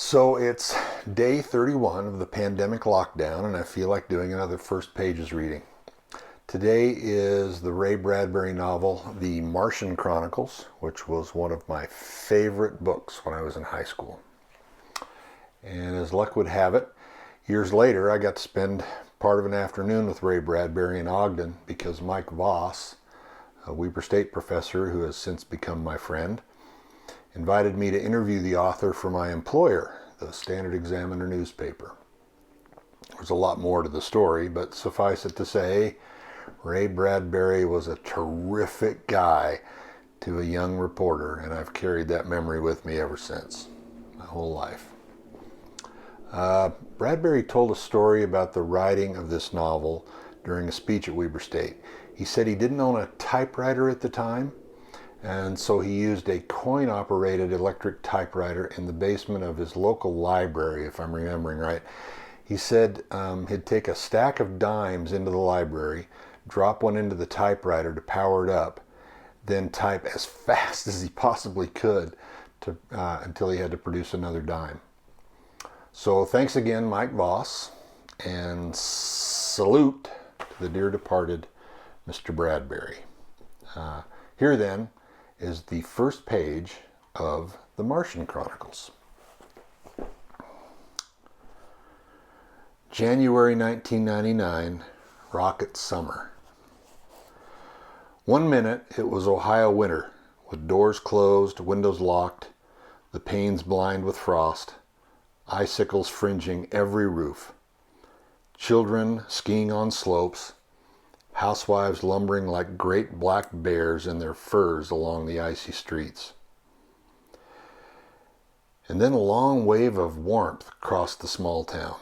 So it's day 31 of the pandemic lockdown, and I feel like doing another first pages reading. Today is the Ray Bradbury novel, The Martian Chronicles, which was one of my favorite books when I was in high school. And as luck would have it, years later I got to spend part of an afternoon with Ray Bradbury in Ogden because Mike Voss, a Weber State professor who has since become my friend, invited me to interview the author for my employer, the Standard Examiner newspaper. There's a lot more to the story, but suffice it to say, Ray Bradbury was a terrific guy to a young reporter, and I've carried that memory with me ever since, my whole life. Bradbury told a story about the writing of this novel during a speech at Weber State. He said he didn't own a typewriter at the time, and so he used a coin-operated electric typewriter in the basement of his local library, if I'm remembering right. He said he'd take a stack of dimes into the library, drop one into the typewriter to power it up, then type as fast as he possibly could until he had to produce another dime. So thanks again, Mike Voss, and salute to the dear departed Mr. Bradbury. Here then is the first page of The Martian Chronicles. January 1999, rocket summer. 1 minute it was Ohio winter, with doors closed, windows locked, the panes blind with frost, icicles fringing every roof, children skiing on slopes, housewives lumbering like great black bears in their furs along the icy streets. And then a long wave of warmth crossed the small town,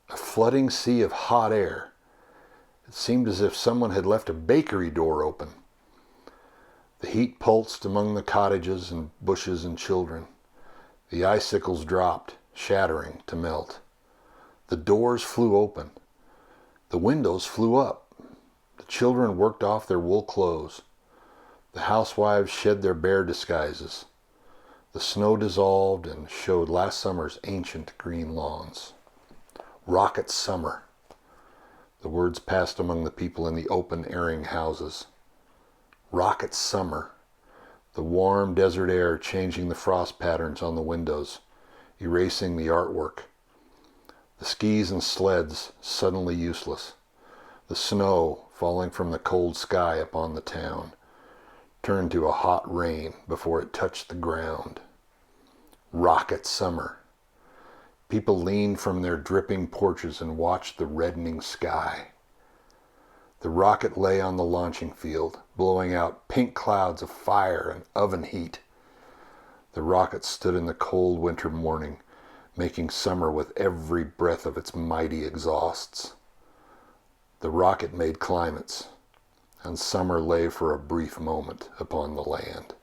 a flooding sea of hot air. It seemed as if someone had left a bakery door open. The heat pulsed among the cottages and bushes and children. The icicles dropped, shattering to melt. The doors flew open. The windows flew up. The children worked off their wool clothes. The housewives shed their bare disguises. The snow dissolved and showed last summer's ancient green lawns. Rocket summer. The words passed among the people in the open, airing houses. Rocket summer. The warm desert air changing the frost patterns on the windows, erasing the artwork. The skis and sleds suddenly useless. The snow falling from the cold sky upon the town turned to a hot rain before it touched the ground. Rocket summer. People leaned from their dripping porches and watched the reddening sky. The rocket lay on the launching field, blowing out pink clouds of fire and oven heat. The rocket stood in the cold winter morning, making summer with every breath of its mighty exhausts. The rocket made climates, and summer lay for a brief moment upon the land.